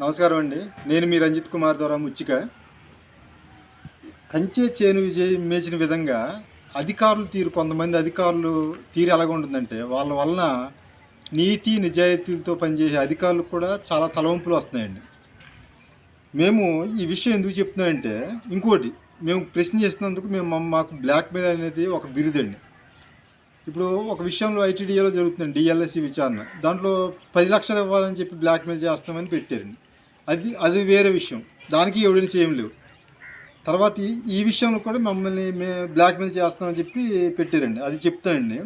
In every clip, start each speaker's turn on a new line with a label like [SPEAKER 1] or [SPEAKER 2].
[SPEAKER 1] నమస్కారం అండి. నేను మీ రంజిత్ కుమార్ ద్వారా ముచ్చిక. కంచె చేను మేచిన విధంగా కొంతమంది అధికారులు తీరు ఎలాగుంటుందంటే, వాళ్ళ వలన నీతి నిజాయితీలతో పనిచేసే అధికారులకు కూడా చాలా తలవంపులు వస్తున్నాయండి. మేము ఈ విషయం ఎందుకు చెప్తున్నామంటే, ఇంకోటి మేము ప్రశ్న చేస్తున్నందుకు మాకు బ్లాక్‌మెయిల్ అనేది ఒక బిరుదండి. ఇప్పుడు ఒక విషయంలో ఐటీడీఏలో జరుగుతుందండి డీఎల్ఎస్సీ విచారణ. దాంట్లో 10,00,000 ఇవ్వాలని చెప్పి బ్లాక్‌మెయిల్ చేస్తామని పెట్టారండి. అది వేరే విషయం. దానికి ఎవిడెన్స్ ఏమి లేవు. తర్వాత ఈ విషయంలో కూడా మమ్మల్ని బ్లాక్‌మెయిల్ చేస్తామని చెప్పి పెట్టారండి. అది చెప్తానండి.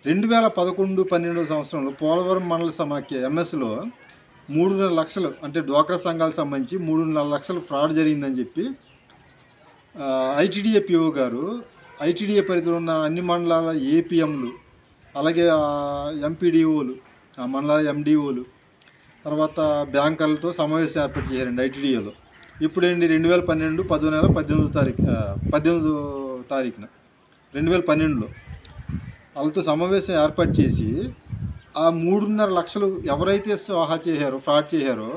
[SPEAKER 1] 2011, 12 సంవత్సరంలో పోలవరం మండల సమాఖ్య ఎంఎస్‌లో 3.5 లక్షలు అంటే డ్వాక్రా సంఘాలకు సంబంధించి 3.5 లక్షలు ఫ్రాడ్ జరిగిందని చెప్పి ఐటీడీఏ పీఓ గారు ఐటీడీఏ పరిధిలో ఉన్న అన్ని మండలాల ఏపీఎంలు, అలాగే ఎంపీడీఓలు, ఆ మండలాల ఎండీఓలు, తర్వాత బ్యాంకర్లతో సమావేశం ఏర్పాటు చేశారండి ఐటీడీఏలో. ఇప్పుడేంటి 2012 10వ నెల 18వ తారీఖున 2012లో వాళ్ళతో సమావేశం ఏర్పాటు చేసి ఆ 3.5 లక్షలు ఎవరైతే ఫ్రాడ్ చేశారో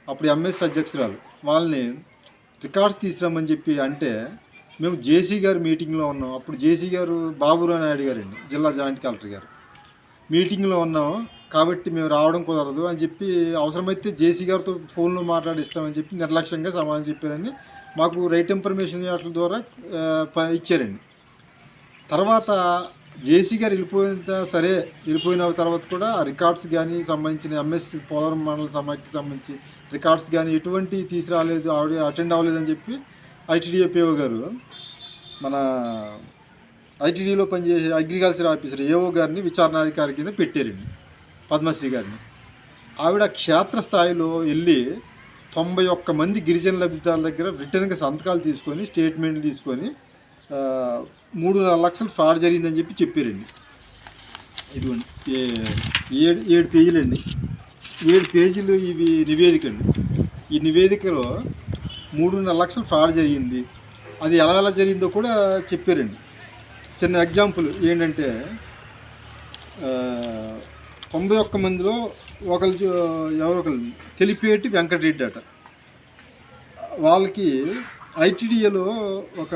[SPEAKER 1] అప్పుడు ఎంఎస్ అధ్యక్షురాలు వాళ్ళని రికార్డ్స్ తీసుకురమ్మని చెప్పి అంటే, మేము జేసీ గారు మీటింగ్లో ఉన్నాం. అప్పుడు జేసీ గారు బాబురావు నాయుడు గారండి, జిల్లా జాయింట్ కలెక్టర్ గారు మీటింగ్లో ఉన్నాం కాబట్టి మేము రావడం కుదరదు అని చెప్పి, అవసరమైతే జేసీ గారితో ఫోన్లో మాట్లాడిస్తామని చెప్పి నిర్లక్ష్యంగా సమాధానం చెప్పారని మాకు రైట్ ఇన్ఫర్మేషన్ వాటి ద్వారా ఇచ్చారండి. తర్వాత జేసీ గారు వెళ్ళిపోయిన తర్వాత కూడా ఆ రికార్డ్స్ కానీ సంబంధించిన ఎంఎస్ పోలవరం మండల సమాఖ్యకి సంబంధించి రికార్డ్స్ కానీ ఎటువంటి తీసుకురాలేదు, ఆవిడ అటెండ్ అవ్వలేదని చెప్పి ఐటీడీఏ పీఓ గారు మన ఐటీడీలో పనిచేసే అగ్రికల్చర్ ఆఫీసర్ ఏఓ గారిని విచారణాధికారి కింద పెట్టారండి, పద్మశ్రీ గారిని. ఆవిడ క్షేత్రస్థాయిలో వెళ్ళి 91 మంది గిరిజన లబ్ధిదారుల దగ్గర రిటర్న్గా సంతకాలు తీసుకొని స్టేట్మెంట్లు తీసుకొని 3.5 లక్షలు ఫ్రాడ్ జరిగిందని చెప్పి చెప్పారండి. ఇదిగోండి 7 పేజీలండి, 7 పేజీలు ఇవి నివేదిక అండి. ఈ నివేదికలో 3.5 లక్షలు ఫ్రాడ్ జరిగింది. అది ఎలా జరిగిందో కూడా చెప్పారండి. చిన్న ఎగ్జాంపుల్ ఏంటంటే, 91 మందిలో ఎవరొకరు తెలిపేటి వెంకటరెడ్డి అట. వాళ్ళకి ఐటీడీఏలో ఒక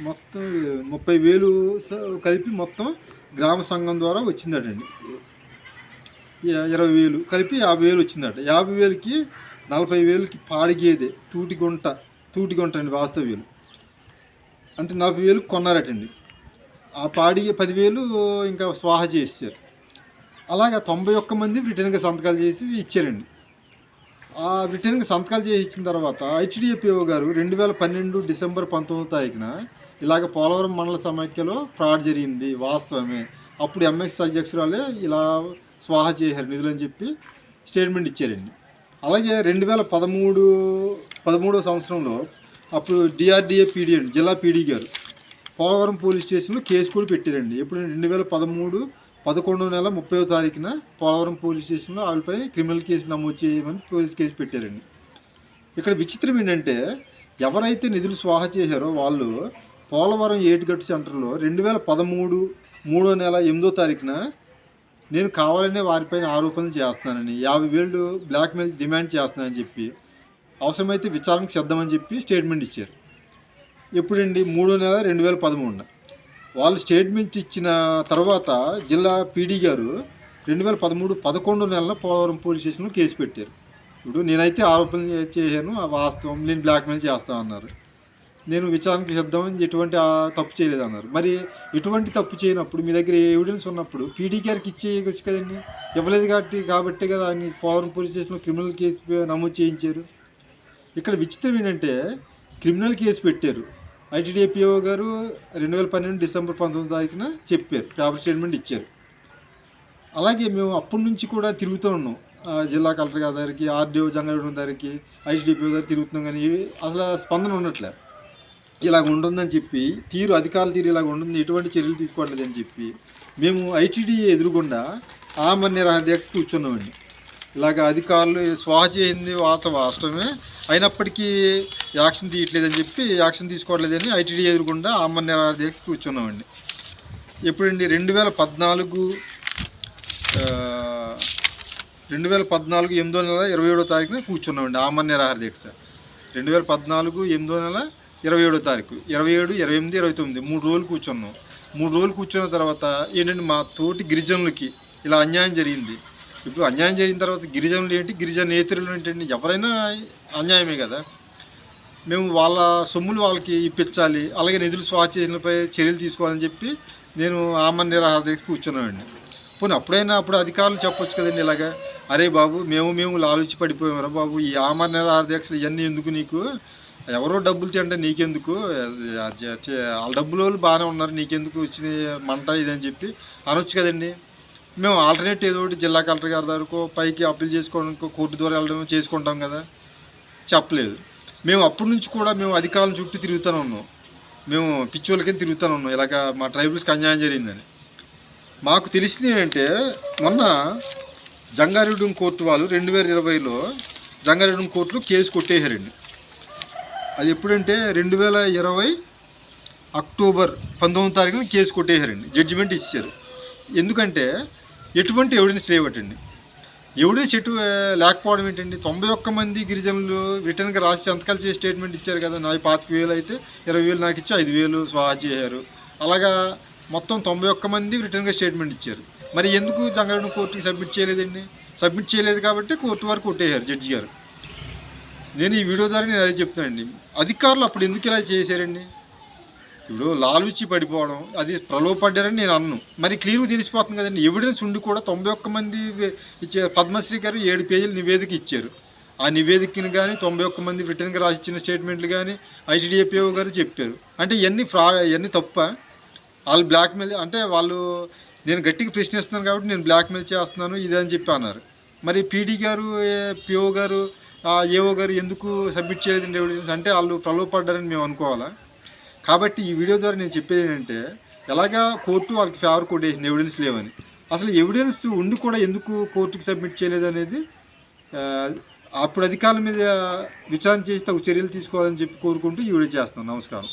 [SPEAKER 1] మొత్తం 30,000 కలిపి మొత్తం గ్రామ సంఘం ద్వారా వచ్చిందటండి. 20,000 కలిపి 50,000 వచ్చిందట. 50,000కి 40,000కి పాడిగేదే తూటిగుంట అండి వాస్తవ్యులు, అంటే 40,000 కొన్నారటండి. ఆ పాడిగే 10,000 ఇంకా స్వాహా చేసేసారు. అలాగా 91 మంది రిటర్న్గా సంతకాలు చేసి ఇచ్చారండి. ఆ రిటర్న్గా సంతకాలు చేసి ఇచ్చిన తర్వాత ఐటీడీఏ పీఓ గారు 2012 డిసెంబర్ 19వ తారీఖున ఇలాగ పోలవరం మండల సమాఖ్యలో ఫ్రాడ్ జరిగింది వాస్తవమే, అప్పుడు ఎంఎస్ అధ్యక్షురాలే ఇలా స్వాహా చేశారు నిధులని చెప్పి స్టేట్మెంట్ ఇచ్చారండి. అలాగే 2013వ సంవత్సరంలో అప్పుడు డిఆర్డీఏ పీడీ అండి, జిల్లా పీడీ గారు పోలవరం పోలీస్ స్టేషన్లో కేసు కూడా పెట్టారండి. ఎప్పుడు 2013 11వ నెల 30వ తారీఖున పోలవరం పోలీస్ స్టేషన్లో వాళ్ళపై క్రిమినల్ కేసు నమోదు చేయమని పోలీస్ కేసు పెట్టారండి. ఇక్కడ విచిత్రం ఏంటంటే, ఎవరైతే నిధులు స్వాహా చేశారో వాళ్ళు పోలవరం ఏటుగట్టు సెంటర్లో 2013 3వ నెల 8వ తారీఖున నేను కావాలనే వారిపైన ఆరోపణలు చేస్తున్నానని, 50,000 బ్లాక్మెయిల్ డిమాండ్ చేస్తున్నానని చెప్పి, అవసరమైతే విచారణకు సిద్ధమని చెప్పి స్టేట్మెంట్ ఇచ్చారు. ఎప్పుడండి 3వ నెల 2013న వాళ్ళు స్టేట్మెంట్ ఇచ్చిన తర్వాత జిల్లా పీడీ గారు 2013 11వ నెలలో పోలవరం పోలీస్ స్టేషన్లో కేసు పెట్టారు. ఇప్పుడు నేనైతే ఆరోపణలు చేశాను, ఆ వాస్తవం, నేను బ్లాక్మెయిల్ చేస్తానన్నారు. నేను విచారణకు సిద్ధమని ఎటువంటి తప్పు చేయలేదన్నారు. మరి ఎటువంటి తప్పు చేయనప్పుడు మీ దగ్గర ఎవిడెన్స్ ఉన్నప్పుడు పీడీ గారికి ఇచ్చేయచ్చు కదండి. ఇవ్వలేదు కాబట్టి కదా ఆయన పోలవరం పోలీస్ స్టేషన్లో క్రిమినల్ కేసు నమోదు చేయించారు. ఇక్కడ విచిత్రం ఏంటంటే, క్రిమినల్ కేసు పెట్టారు. ఐటీడీఏ పీఓ గారు 2012 డిసెంబర్ 19వ తారీఖున చెప్పారు, పేపర్ స్టేట్మెంట్ ఇచ్చారు. అలాగే మేము అప్పటి నుంచి కూడా తిరుగుతూ ఉన్నాం, జిల్లా కలెక్టర్ గారి దగ్గరికి, ఆర్డీఓ జంగారెడ్డి దగ్గరికి, ఐటీడీఏ పీఓ దగ్గర తిరుగుతున్నాం, కానీ అసలు స్పందన ఉండట్లే. ఇలాగ ఉంటుందని చెప్పి అధికారుల తీరు ఇలాగ ఉంటుంది, ఎటువంటి చర్యలు తీసుకోవట్లేదని చెప్పి మేము ఐటీడీఏ ఎదురుగుండా ఆమరణ దీక్ష కూర్చున్నామండి. ఇలాగ అధికారులు స్వాహా చేసింది వాస్తవమే అయినప్పటికీ యాక్షన్ తీయట్లేదని చెప్పి, యాక్షన్ తీసుకోవట్లేదని ఐటీడీఏ ఎదురుగుండా ఆమరణ దీక్ష కూర్చున్నామండి. ఎప్పుడండి 2014 2014 8వ నెల 27వ తారీఖున కూర్చున్నామండి ఆమరణ నిరాహార దీక్ష. 2014 8వ నెల 27వ తారీఖు 27, 28, 29 3 రోజులు కూర్చున్నాం. 3 రోజులు కూర్చున్న తర్వాత ఏంటంటే మా తోటి గిరిజనులకి ఇలా అన్యాయం జరిగింది. ఇప్పుడు అన్యాయం జరిగిన తర్వాత గిరిజనులు ఏంటి, గిరిజనేతరులు ఏంటండి, ఎవరైనా అన్యాయమే కదా. మేము వాళ్ళ సొమ్ములు వాళ్ళకి ఇప్పించాలి, అలాగే నిధులు స్వాధీనంపై చర్యలు తీసుకోవాలని చెప్పి నేను ఆమరణ నిరాహార దీక్ష కూర్చున్నామండి. పోనీ అప్పుడు అధికారులు చెప్పొచ్చు కదండి ఇలాగా, అరే బాబు మేము లాలూచి పడిపోయామరా బాబు, ఈ ఆమరణ నిరాహార దీక్షలు ఇవన్నీ ఎందుకు నీకు, ఎవరో డబ్బులు తింటే నీకెందుకు, వాళ్ళ డబ్బుల వాళ్ళు బాగానే ఉన్నారు, నీకెందుకు వచ్చింది మంట ఇదని చెప్పి అనొచ్చు కదండి. మేము ఆల్టర్నేట్ ఏదో ఒకటి జిల్లా కలెక్టర్ గారి దగ్గరకు పైకి అప్పీల్ చేసుకోవడానికి కోర్టు ద్వారా వెళ్ళడం చేసుకుంటాం కదా, చెప్పలేదు. మేము అప్పటి నుంచి కూడా మేము అధికారుల చుట్టూ తిరుగుతూనే ఉన్నాం, మేము పిచ్చోళ్ళకని తిరుగుతూనే ఉన్నాం, ఇలాగ మా ట్రైబల్స్కి అన్యాయం జరిగిందని. మాకు తెలిసింది ఏంటంటే మొన్న జంగారెడ్డి కోర్టు వాళ్ళు 2020లో జంగారెడ్డి కోర్టులో కేసు కొట్టేశారండి. అది ఎప్పుడంటే 2020 అక్టోబర్ 19వ తారీఖున కేసు కొట్టేశారండి, జడ్జిమెంట్ ఇచ్చారు. ఎందుకంటే ఎటువంటి ఎవిడెన్స్ లేవటండి. ఎవిడెన్స్ లేకపోవడం ఏంటండి, 91 మంది గిరిజనులు రిటర్న్గా రాసి సంతకాలు చేసి స్టేట్మెంట్ ఇచ్చారు కదా, నాకు 25,000 అయితే 20,000 నాకు ఇచ్చి 5,000 స్వాహా చేశారు. అలాగా మొత్తం 91 మంది రిటర్న్గా స్టేట్మెంట్ ఇచ్చారు. మరి ఎందుకు జంగారెడ్డి కోర్టుకి సబ్మిట్ చేయలేదండి? సబ్మిట్ చేయలేదు కాబట్టి కోర్టు వారు కొట్టేశారు జడ్జి గారు. నేను ఈ వీడియో ద్వారా నేను అదే చెప్తానండి, అధికారులు అప్పుడు ఎందుకు ఇలా చేశారండి? ఇప్పుడు లాలూచి పడిపోవడం అది ప్రలోభపడ్డారని నేను అన్ను, మరి క్లియర్గా తెలిసిపోతుంది కదండి. ఎవిడెన్స్ ఉండి కూడా 91 మంది ఇచ్చారు. పద్మశ్రీ గారు 7 పేజీల నివేదిక ఇచ్చారు. ఆ నివేదికను కానీ 91 మంది రిటర్న్గా రాసి ఇచ్చిన స్టేట్మెంట్లు కానీ ఐటీడీఏపీఓ గారు చెప్పారు. అంటే ఇవన్నీ తప్ప, వాళ్ళు బ్లాక్మెయిల్ అంటే వాళ్ళు, నేను గట్టిగా ప్రశ్నిస్తున్నాను కాబట్టి నేను బ్లాక్మెయిల్ చేస్తున్నాను ఇదని చెప్పి అన్నారు. మరి పీడీ గారు, పిఓ గారు, ఏఓ గారు ఎందుకు సబ్మిట్ చేయలేదండి ఎవిడెన్స్? అంటే వాళ్ళు ప్రలోభపడ్డారని మేము అనుకోవాలా? కాబట్టి ఈ వీడియో ద్వారా నేను చెప్పేది ఏంటంటే, ఎలాగా కోర్టు వాళ్ళకి ఫేవర్ కొట్టేసింది ఎవిడెన్స్ లేవని. అసలు ఎవిడెన్స్ ఉండి కూడా ఎందుకు కోర్టుకి సబ్మిట్ చేయలేదు అనేది అప్పుడు అధికారుల మీద విచారణ చేసి తగు చర్యలు తీసుకోవాలని చెప్పి కోరుకుంటూ ఈ వీడియో చేస్తాను. నమస్కారం.